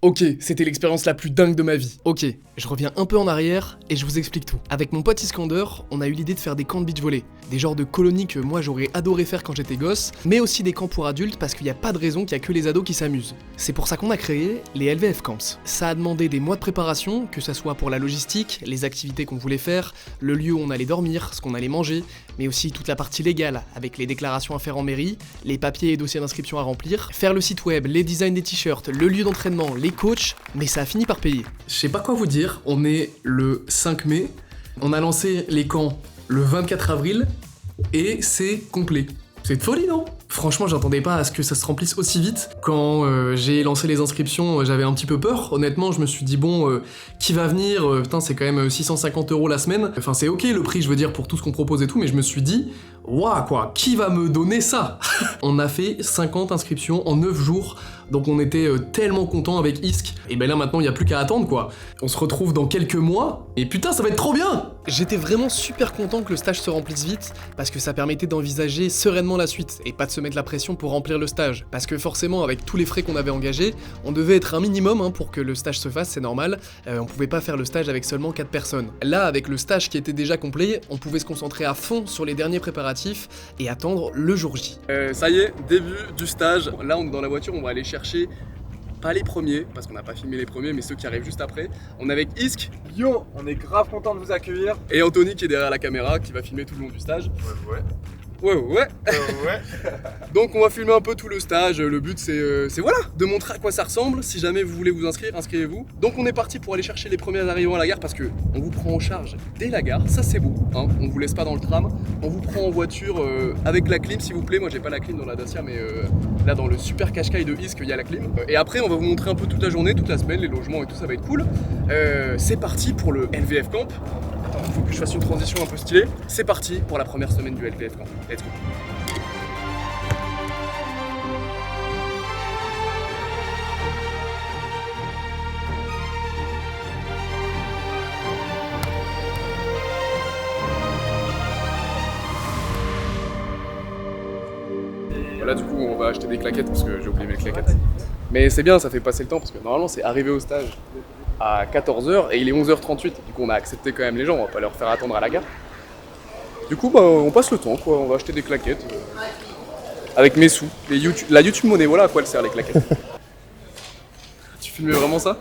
Ok, c'était l'expérience la plus dingue de ma vie. Ok, je reviens un peu en arrière et je vous explique tout. Avec mon pote Iskander, on a eu l'idée de faire des camps de beach volley. Des genres de colonies que moi j'aurais adoré faire quand j'étais gosse, mais aussi des camps pour adultes parce qu'il n'y a pas de raison qu'il n'y a que les ados qui s'amusent. C'est pour ça qu'on a créé les LVF Camps. Ça a demandé des mois de préparation, que ça soit pour la logistique, les activités qu'on voulait faire, le lieu où on allait dormir, ce qu'on allait manger, mais aussi toute la partie légale, avec les déclarations à faire en mairie, les papiers et dossiers d'inscription à remplir, faire le site web, les designs des t-shirts, le lieu d'entraînement, les coachs, mais ça a fini par payer. Je sais pas quoi vous dire, on est le 5 mai, on a lancé les camps le 24 avril, et c'est complet. C'est de folie, non? Franchement, j'attendais pas à ce que ça se remplisse aussi vite. Quand j'ai lancé les inscriptions, j'avais un petit peu peur. Honnêtement, je me suis dit, bon, qui va venir? Putain, c'est quand même 650 € la semaine. Enfin, c'est ok le prix, je veux dire, pour tout ce qu'on propose et tout, mais je me suis dit, waouh, quoi, qui va me donner ça? On a fait 50 inscriptions en 9 jours, donc on était tellement contents avec Isk. Et ben là, maintenant, il y a plus qu'à attendre, quoi. On se retrouve dans quelques mois, et putain, ça va être trop bien! J'étais vraiment super content que le stage se remplisse vite, parce que ça permettait d'envisager sereinement la suite, et pas de se mettre la pression pour remplir le stage. Parce que forcément, avec tous les frais qu'on avait engagés, on devait être un minimum pour que le stage se fasse, c'est normal. On pouvait pas faire le stage avec seulement 4 personnes. Là, avec le stage qui était déjà complet, on pouvait se concentrer à fond sur les derniers préparatifs et attendre le jour J. Ça y est, début du stage. Là, on est dans la voiture, on va aller chercher pas les premiers, parce qu'on n'a pas filmé les premiers, mais ceux qui arrivent juste après. On est avec Isk. Yo, on est grave content de vous accueillir. Et Anthony qui est derrière la caméra, qui va filmer tout le long du stage. Ouais. Ouais. Donc on va filmer un peu tout le stage. Le but c'est voilà, de montrer à quoi ça ressemble. Si jamais vous voulez vous inscrire, inscrivez-vous. Donc on est parti pour aller chercher les premiers arrivants à la gare parce que on vous prend en charge dès la gare. Ça c'est beau, hein. On vous laisse pas dans le tram. On vous prend en voiture avec la clim s'il vous plaît. Moi j'ai pas la clim dans la Dacia, mais là dans le super Qashqai de Isk il y a la clim. Et après on va vous montrer un peu toute la journée, toute la semaine, les logements et tout, ça va être cool. C'est parti pour le LVF Camp. Il faut que je fasse une transition un peu stylée. C'est parti pour la première semaine du LVF Camp. Let's go. Là du coup on va acheter des claquettes parce que j'ai oublié mes claquettes. Mais c'est bien, ça fait passer le temps parce que normalement c'est arrivé au stage à 14h et il est 11h38. Du coup on a accepté quand même les gens, on va pas leur faire attendre à la gare. Du coup bah on passe le temps quoi, on va acheter des claquettes avec mes sous. La YouTube monnaie, voilà à quoi elle sert les claquettes. Tu filmais vraiment ça?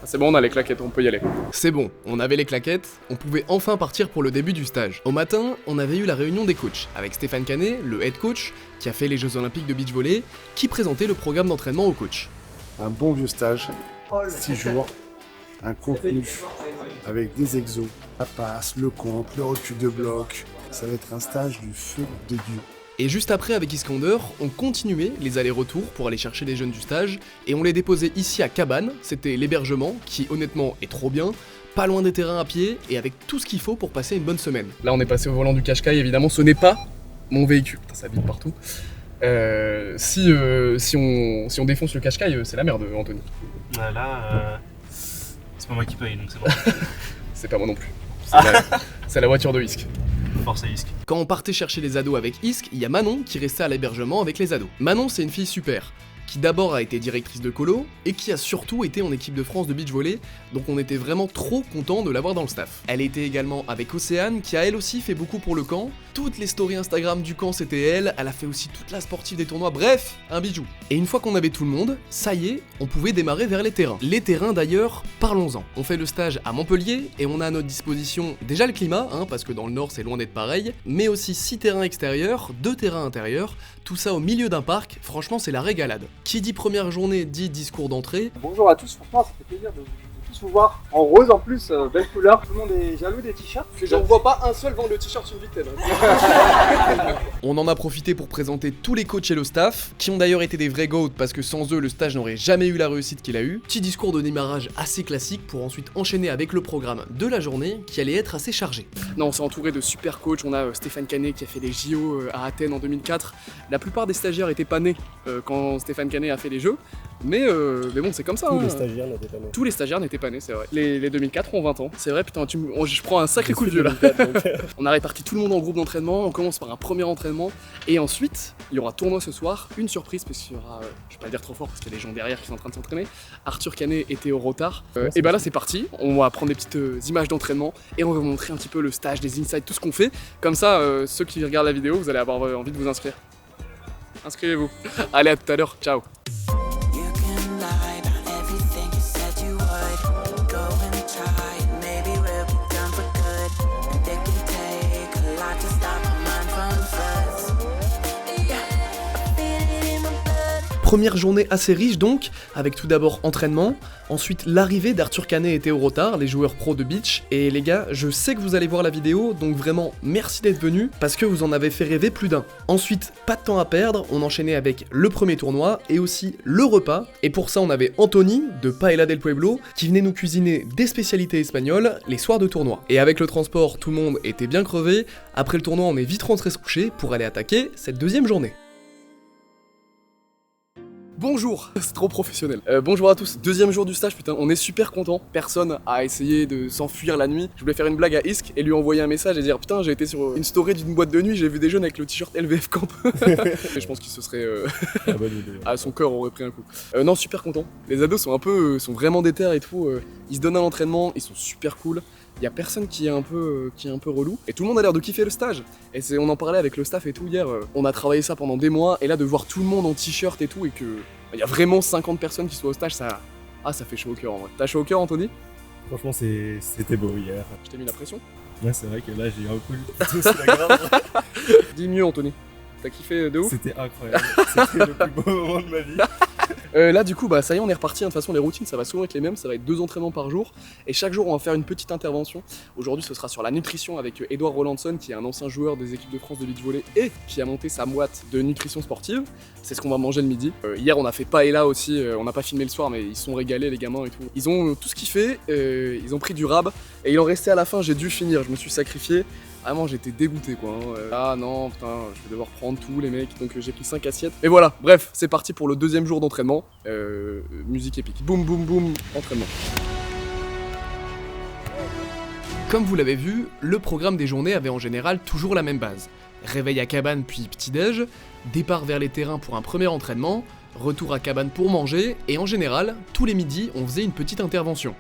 C'est bon, on a les claquettes, on peut y aller. C'est bon, on avait les claquettes, on pouvait enfin partir pour le début du stage. Au matin, on avait eu la réunion des coachs, avec Stéphane Canet, le head coach, qui a fait les Jeux Olympiques de beach volley, qui présentait le programme d'entraînement aux coachs. Un bon vieux stage, 6 jours, un contenu avec des exos, la passe, le compte, le recul de bloc. Ça va être un stage du feu de Dieu. Et juste après, avec Iskander, on continuait les allers-retours pour aller chercher les jeunes du stage, et on les déposait ici à Cabane, c'était l'hébergement, qui honnêtement est trop bien, pas loin des terrains à pied, et avec tout ce qu'il faut pour passer une bonne semaine. Là on est passé au volant du Qashqai, évidemment, ce n'est pas mon véhicule, putain ça vide partout. Si on défonce le Qashqai, c'est la merde, Anthony. Là, c'est pas moi qui paye, donc c'est bon. C'est pas moi non plus, c'est la voiture de Isk. Force à Isk. Quand on partait chercher les ados avec Isk, il y a Manon qui restait à l'hébergement avec les ados. Manon, c'est une fille super, qui d'abord a été directrice de colo, et qui a surtout été en équipe de France de beach volley, donc on était vraiment trop contents de l'avoir dans le staff. Elle était également avec Océane, qui a elle aussi fait beaucoup pour le camp. Toutes les stories Instagram du camp c'était elle a fait aussi toute la sportive des tournois, bref, un bijou. Et une fois qu'on avait tout le monde, ça y est, on pouvait démarrer vers les terrains. Les terrains d'ailleurs, parlons-en. On fait le stage à Montpellier, et on a à notre disposition déjà le climat, parce que dans le nord c'est loin d'être pareil, mais aussi 6 terrains extérieurs, 2 terrains intérieurs, tout ça au milieu d'un parc, franchement c'est la régalade. Qui dit première journée dit discours d'entrée. Bonjour à tous, franchement ça fait plaisir de tous vous voir en rose en plus, belle couleur. Tout le monde est jaloux des t-shirts. J'en vois pas un seul vendre le t-shirt une vitelle. On en a profité pour présenter tous les coachs et le staff, qui ont d'ailleurs été des vrais goats parce que sans eux le stage n'aurait jamais eu la réussite qu'il a eu. Petit discours de démarrage assez classique pour ensuite enchaîner avec le programme de la journée qui allait être assez chargé. Non, on s'est entouré de super coachs, on a Stéphane Canet qui a fait les JO à Athènes en 2004. La plupart des stagiaires étaient pas nés quand Stéphane Canet a fait les Jeux. Mais bon, c'est comme ça. Tous hein. les stagiaires n'étaient pas nés. Tous les stagiaires n'étaient pas nés, c'est vrai. Les 2004 ont 20 ans. C'est vrai, putain, je prends un sacré coup de vieux là. 2004, donc, On a réparti tout le monde en groupe d'entraînement. On commence par un premier entraînement. Et ensuite, il y aura tournoi ce soir. Une surprise, parce qu'il y aura, je vais pas le dire trop fort, parce qu'il y a des gens derrière qui sont en train de s'entraîner. Arthur Canet et Théo Rotard. Et bah là, c'est parti. On va prendre des petites images d'entraînement. Et on va vous montrer un petit peu le stage, des insights, tout ce qu'on fait. Comme ça, ceux qui regardent la vidéo, vous allez avoir envie de vous inscrire. Inscrivez-vous. Allez, à tout à l'heure. Ciao. Première journée assez riche donc, avec tout d'abord entraînement, ensuite l'arrivée d'Arthur Canet et Théo Rotard, les joueurs pro de beach. Et les gars, je sais que vous allez voir la vidéo, donc vraiment merci d'être venus, parce que vous en avez fait rêver plus d'un. Ensuite, pas de temps à perdre, on enchaînait avec le premier tournoi, et aussi le repas. Et pour ça, on avait Anthony, de Paella del Pueblo, qui venait nous cuisiner des spécialités espagnoles les soirs de tournoi. Et avec le transport, tout le monde était bien crevé. Après le tournoi, on est vite rentré se coucher pour aller attaquer cette deuxième journée. Bonjour, c'est trop professionnel. Bonjour à tous, deuxième jour du stage, putain, on est super content. Personne a essayé de s'enfuir la nuit. Je voulais faire une blague à Isk et lui envoyer un message et dire putain, j'ai été sur une story d'une boîte de nuit, j'ai vu des jeunes avec le t-shirt LVF Camp. Et je pense qu'il se serait à son cœur aurait pris un coup. Non, super content. Les ados sont sont vraiment déter et tout. Ils se donnent à l'entraînement, ils sont super cool. Il y a personne qui est un peu relou et tout le monde a l'air de kiffer le stage. Et on en parlait avec le staff et tout hier. On a travaillé ça pendant des mois et là de voir tout le monde en t-shirt et tout et que il y a vraiment 50 personnes qui sont au stage, ça fait chaud au cœur en vrai. T'as chaud au cœur, Anthony? Franchement, c'était beau hier. Je t'ai mis la pression. Ouais, c'est vrai que là, j'ai eu un coup de c'est la grave. Dis mieux, Anthony. T'as kiffé de ouf? C'était incroyable. C'était le plus beau moment de ma vie. Là du coup bah ça y est on est reparti, de toute façon les routines ça va souvent être les mêmes, ça va être 2 entraînements par jour et chaque jour on va faire une petite intervention. Aujourd'hui ce sera sur la nutrition avec Edouard Rolandson qui est un ancien joueur des équipes de France de beach volley et qui a monté sa boîte de nutrition sportive. C'est ce qu'on va manger le midi. Hier on a fait paella aussi, on n'a pas filmé le soir mais ils sont régalés les gamins et tout. Ils ont tout ce qu'ils fait, ils ont pris du rab et il en restait à la fin, j'ai dû finir, je me suis sacrifié. Vraiment j'étais dégoûté quoi, ah non putain je vais devoir prendre tout les mecs, donc j'ai pris 5 assiettes. Et voilà, bref, c'est parti pour le deuxième jour d'entraînement, musique épique, boum boum boum, entraînement. Comme vous l'avez vu, le programme des journées avait en général toujours la même base. Réveil à cabane puis petit-déj, départ vers les terrains pour un premier entraînement, retour à cabane pour manger, et en général, tous les midis on faisait une petite intervention.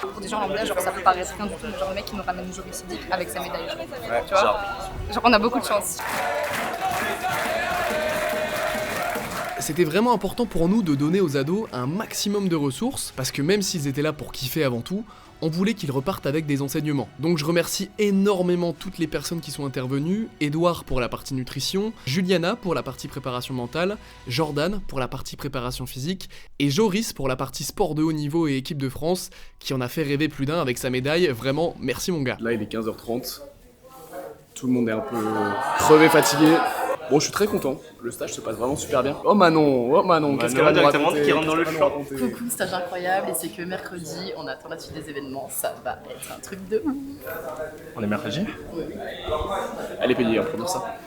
Pour des gens lambda, genre ça peut paraître rien du tout, mais genre le mec qui nous ramène Joris Sidic avec sa médaille. Ouais, tu vois, genre on a beaucoup de chance. C'était vraiment important pour nous de donner aux ados un maximum de ressources, parce que même s'ils étaient là pour kiffer avant tout, on voulait qu'ils repartent avec des enseignements. Donc je remercie énormément toutes les personnes qui sont intervenues, Edouard pour la partie nutrition, Juliana pour la partie préparation mentale, Jordan pour la partie préparation physique, et Joris pour la partie sport de haut niveau et équipe de France, qui en a fait rêver plus d'un avec sa médaille. Vraiment, merci mon gars. Là il est 15h30, tout le monde est un peu crevé, fatigué. Bon, je suis très content, le stage se passe vraiment super bien. Oh Manon, qu'est-ce qu'elle va nous raconter? Qui rentre dans le champ. Coucou, stage incroyable, et c'est que mercredi, on attend la suite des événements, ça va être un truc de ouf. On est mercredi? Elle est payée hein, pour dire ça.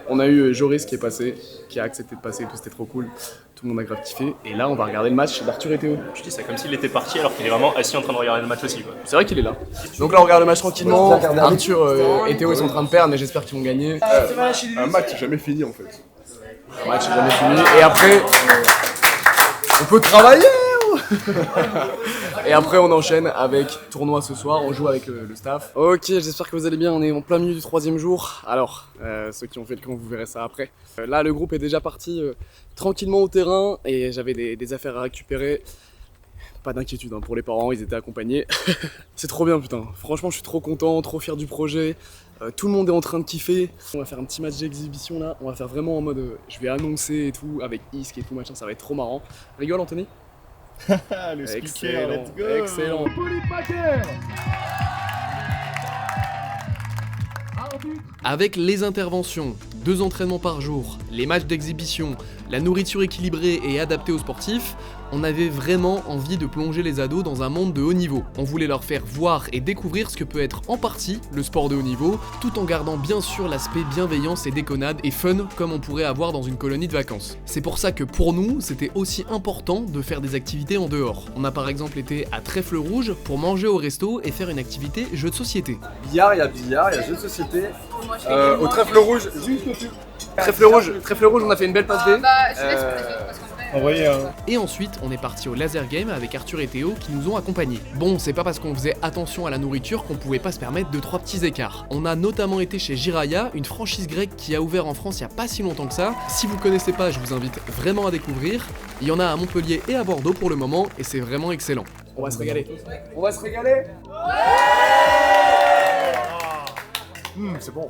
On a eu Joris qui est passé, qui a accepté de passer et tout, c'était trop cool. Tout le monde a grave kiffé. Et là, on va regarder le match d'Arthur et Théo. Je dis ça comme s'il était parti alors qu'il est vraiment assis en train de regarder le match aussi. Quoi. C'est vrai qu'il est là. Donc là, on regarde le match tranquillement. Arthur et Théo ils sont en train de perdre, mais j'espère qu'ils vont gagner. Un match jamais fini en fait. Un match jamais fini. Et après, on peut travailler. Et après on enchaîne avec tournoi ce soir, on joue avec le staff. Ok, j'espère que vous allez bien, on est en plein milieu du 3e jour. Alors, ceux qui ont fait le camp, vous verrez ça après. Là le groupe est déjà parti tranquillement au terrain et j'avais des affaires à récupérer. Pas d'inquiétude hein, pour les parents, ils étaient accompagnés. C'est trop bien putain, franchement je suis trop content, trop fier du projet. Tout le monde est en train de kiffer. On va faire un petit match d'exhibition là, on va faire vraiment en mode je vais annoncer et tout, avec Isk et tout machin, ça va être trop marrant. Rigole Anthony? Le speaker, excellent, let's go. excellent. Arbitre Avec les interventions, 2 entraînements par jour, les matchs d'exhibition, la nourriture équilibrée et adaptée aux sportifs, on avait vraiment envie de plonger les ados dans un monde de haut niveau. On voulait leur faire voir et découvrir ce que peut être en partie le sport de haut niveau, tout en gardant bien sûr l'aspect bienveillance et déconnade et fun comme on pourrait avoir dans une colonie de vacances. C'est pour ça que pour nous, c'était aussi important de faire des activités en dehors. On a par exemple été à Trèfle Rouge pour manger au resto et faire une activité jeu de société. Billard, il y a jeu de société. Au Trèfle Rouge, juste au-dessus. Trèfle Rouge, on a fait une belle passe D. Envoyez un. Et ensuite, on est parti au laser game avec Arthur et Théo qui nous ont accompagnés. Bon, c'est pas parce qu'on faisait attention à la nourriture qu'on pouvait pas se permettre 2-3 petits écarts. On a notamment été chez Jiraya, une franchise grecque qui a ouvert en France il y a pas si longtemps que ça. Si vous connaissez pas, je vous invite vraiment à découvrir. Il y en a à Montpellier et à Bordeaux pour le moment et c'est vraiment excellent. On va se régaler. On va se régaler. C'est bon.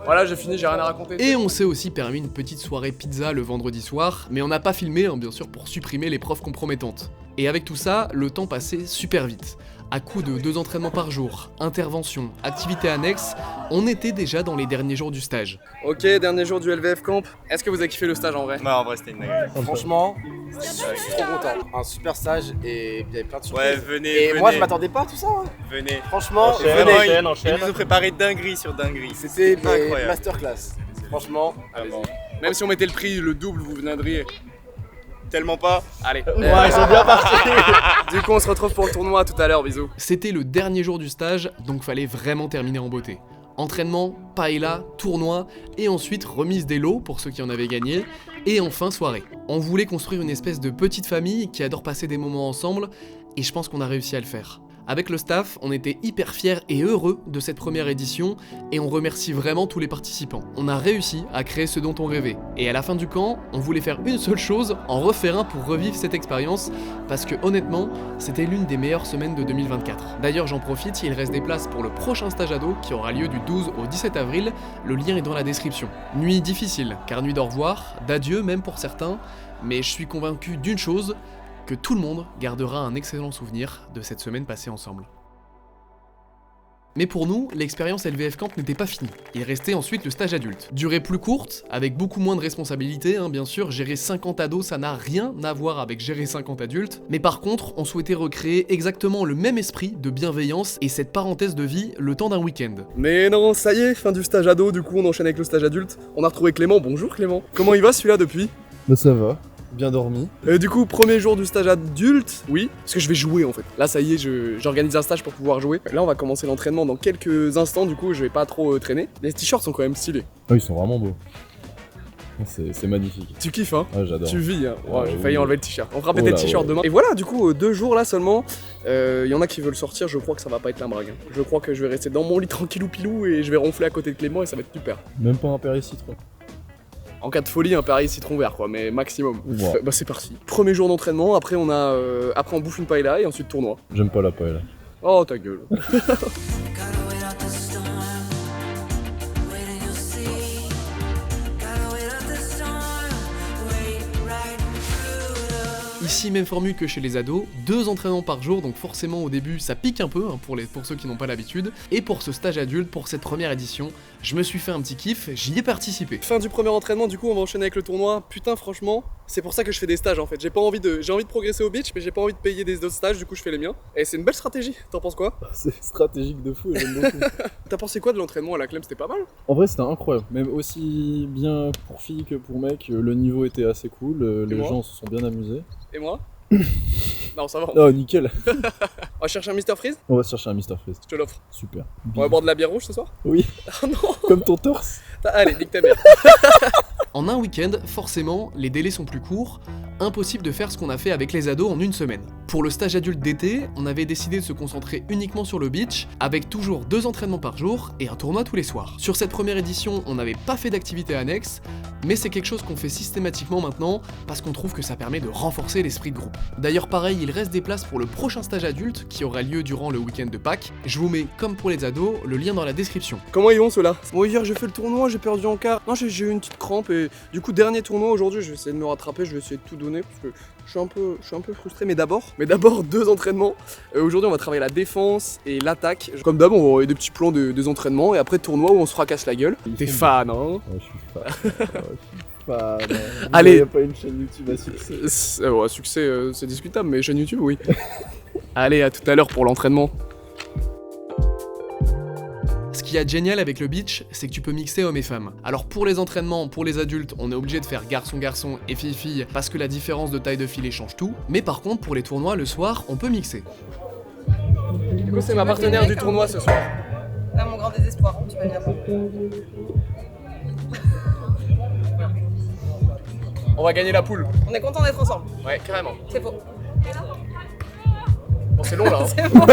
Voilà, j'ai fini, j'ai rien à raconter. Et on s'est aussi permis une petite soirée pizza le vendredi soir, mais on n'a pas filmé, bien sûr, pour supprimer les preuves compromettantes. Et avec tout ça, le temps passait super vite. À coup de 2 entraînements par jour, interventions, activités annexes, on était déjà dans les derniers jours du stage. Ok, dernier jour du LVF Camp. Est-ce que vous avez kiffé le stage en vrai? Non, en vrai, c'était une dinguerie. Franchement, je suis trop content. Un super stage et il y avait plein de surprises. Ouais, venez, Et venez. moi, je m'attendais pas à tout ça. Hein. Venez. Franchement, Vraiment, venez. ils nous ont préparé dinguerie sur dinguerie. C'était incroyable. masterclass. Franchement, Vraiment. Même si on mettait le prix, le double, vous viendriez. Tellement pas. Allez. Ouais, ils sont bien partis. Du coup, on se retrouve pour le tournoi tout à l'heure, bisous. C'était le dernier jour du stage, donc fallait vraiment terminer en beauté. Entraînement, paella, tournoi, et ensuite remise des lots pour ceux qui en avaient gagné, et enfin soirée. On voulait construire une espèce de petite famille qui adore passer des moments ensemble, et je pense qu'on a réussi à le faire. Avec le staff, on était hyper fiers et heureux de cette première édition, et on remercie vraiment tous les participants. On a réussi à créer ce dont on rêvait, et à la fin du camp, on voulait faire une seule chose, en refaire un pour revivre cette expérience, parce que honnêtement, c'était l'une des meilleures semaines de 2024. D'ailleurs, j'en profite, il reste des places pour le prochain stage ado qui aura lieu du 12 au 17 avril, le lien est dans la description. Nuit difficile, car nuit d'au revoir, d'adieu même pour certains, mais je suis convaincu d'une chose, que tout le monde gardera un excellent souvenir de cette semaine passée ensemble. Mais pour nous, l'expérience LVF Camp n'était pas finie. Il restait ensuite le stage adulte. Durée plus courte, avec beaucoup moins de responsabilités, bien sûr, gérer 50 ados, ça n'a rien à voir avec gérer 50 adultes. Mais par contre, on souhaitait recréer exactement le même esprit de bienveillance et cette parenthèse de vie le temps d'un week-end. Mais non, ça y est, fin du stage ado, du coup on enchaîne avec le stage adulte. On a retrouvé Clément, bonjour Clément. Comment il va celui-là depuis? Bah ça va, bien dormi. Du coup, premier jour du stage adulte, oui, parce que je vais jouer en fait. Là, ça y est, j'organise un stage pour pouvoir jouer. Là, on va commencer l'entraînement dans quelques instants, du coup, je vais pas trop traîner. Les t-shirts sont quand même stylés. Ah, ils sont vraiment beaux. C'est magnifique. Tu kiffes, hein? Ah, j'adore. Tu vis, hein? Ah, J'ai failli oui. enlever le t-shirt. On fera Oh peut-être le là, t-shirt ouais. demain. Et voilà, du coup, 2 jours là seulement. Il y en a qui veulent sortir, je crois que ça va pas être la brague. Hein. Je crois que je vais rester dans mon lit tranquillou pilou et je vais ronfler à côté de Clément et ça va être super. Même pas un Perrier citron. En cas de folie, un Paris citron vert quoi, mais maximum. Wow. Bah c'est parti. Premier jour d'entraînement, après on bouffe une paella et ensuite tournoi. J'aime pas la paella. Oh ta gueule. Ici, même formule que chez les ados, 2 entraînements par jour, donc forcément au début ça pique un peu pour ceux qui n'ont pas l'habitude. Et pour ce stage adulte, pour cette première édition, je me suis fait un petit kiff, j'y ai participé. Fin du premier entraînement, du coup on va enchaîner avec le tournoi. Putain franchement, c'est pour ça que je fais des stages en fait. J'ai envie de progresser au beach, mais j'ai pas envie de payer des autres stages, du coup je fais les miens. Et c'est une belle stratégie, t'en penses quoi? C'est stratégique de fou et j'aime beaucoup. T'as pensé quoi de l'entraînement à la Clem? C'était pas mal? En vrai, c'était incroyable. Même aussi bien pour filles que pour mecs, le niveau était assez cool. Les moi gens se sont bien amusés. Et moi? Non ça va. Oh, nickel. On va chercher un Mr Freeze? On va se chercher un Mr Freeze. Je te l'offre. Super. On va boire de la bière rouge ce soir? Oui, Oh non. comme ton torse. Allez, nique ta mère. En un week-end, forcément, les délais sont plus courts, impossible de faire ce qu'on a fait avec les ados en une semaine. Pour le stage adulte d'été, on avait décidé de se concentrer uniquement sur le beach, avec toujours 2 entraînements par jour et un tournoi tous les soirs. Sur cette première édition, on n'avait pas fait d'activité annexe, mais c'est quelque chose qu'on fait systématiquement maintenant, parce qu'on trouve que ça permet de renforcer l'esprit de groupe. D'ailleurs pareil, il reste des places pour le prochain stage adulte, qui aura lieu durant le week-end de Pâques. Je vous mets, comme pour les ados, le lien dans la description. Comment ils vont ceux-là? Bon hier j'ai fait le tournoi, j'ai perdu en quart. Non j'ai eu une petite crampe et du coup dernier tournoi aujourd'hui, je vais essayer de me rattraper, je vais essayer de tout donner parce que je suis un peu frustré. Mais d'abord 2 entraînements. Aujourd'hui, on va travailler la défense et l'attaque. Comme d'hab, on va envoyer des petits plans de 2 entraînements et après tournoi où on se fracasse la gueule. T'es fan, hein? Ouais, je suis fan. Allez. Il n'y a pas une chaîne YouTube à succès. Ouais, succès, c'est discutable, mais chaîne YouTube, oui. Allez, à tout à l'heure pour l'entraînement. Ce qu'il y a de génial avec le beach, c'est que tu peux mixer hommes et femmes. Alors pour les entraînements, pour les adultes, on est obligé de faire garçon-garçon et fille-fille parce que la différence de taille de filet change tout. Mais par contre, pour les tournois, le soir, on peut mixer. Du coup, c'est ma partenaire du tournoi ce soir. À mon grand désespoir, tu vas bien. On va gagner la poule. On est content d'être ensemble. Ouais, carrément. C'est faux. Bon, c'est long là. Hein. C'est bon.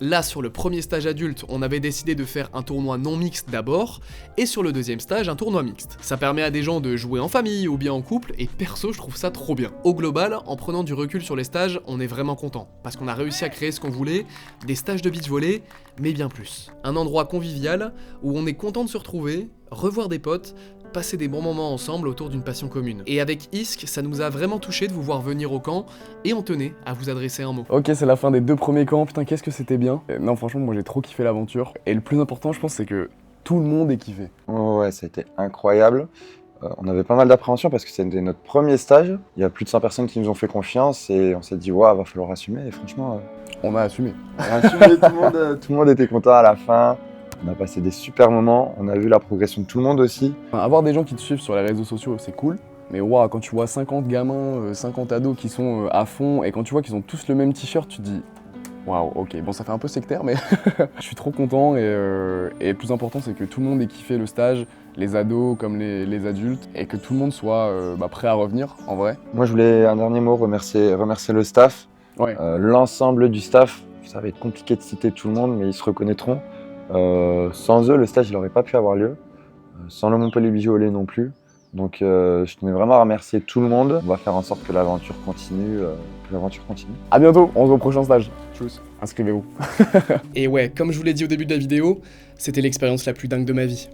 Là, sur le premier stage adulte, on avait décidé de faire un tournoi non mixte d'abord, et sur le deuxième stage, un tournoi mixte. Ça permet à des gens de jouer en famille ou bien en couple, et perso, je trouve ça trop bien. Au global, en prenant du recul sur les stages, on est vraiment content, parce qu'on a réussi à créer ce qu'on voulait, des stages de beach volley, mais bien plus. Un endroit convivial, où on est content de se retrouver, revoir des potes, passer des bons moments ensemble autour d'une passion commune. Et avec Isk, ça nous a vraiment touché de vous voir venir au camp, et on tenait à vous adresser un mot. Ok, c'est la fin des 2 premiers camps, putain qu'est-ce que c'était bien. Non franchement moi j'ai trop kiffé l'aventure. Et le plus important je pense c'est que tout le monde est kiffé. Ouais, ça a été incroyable. On avait pas mal d'appréhension parce que c'était notre premier stage. Il y a plus de 100 personnes qui nous ont fait confiance et on s'est dit ouais, va falloir assumer. Et franchement, On a assumé. on a assumé, tout le monde était content à la fin. On a passé des super moments, on a vu la progression de tout le monde aussi. Enfin, avoir des gens qui te suivent sur les réseaux sociaux c'est cool. Mais waouh, quand tu vois 50 gamins, 50 ados qui sont à fond et quand tu vois qu'ils ont tous le même t-shirt, tu te dis waouh, ok, bon ça fait un peu sectaire mais je suis trop content et le plus important c'est que tout le monde ait kiffé le stage, les ados comme les adultes et que tout le monde soit prêt à revenir en vrai. Moi je voulais un dernier mot, remercier le staff, Ouais. l'ensemble du staff. Ça va être compliqué de citer tout le monde mais ils se reconnaîtront. Sans eux le stage il n'aurait pas pu avoir lieu, sans le Montpellier Beach Volley non plus. Donc je tenais vraiment à remercier tout le monde. On va faire en sorte que l'aventure continue. À bientôt, on se voit au prochain stage. Tchuss, inscrivez-vous. Et ouais, comme je vous l'ai dit au début de la vidéo, c'était l'expérience la plus dingue de ma vie.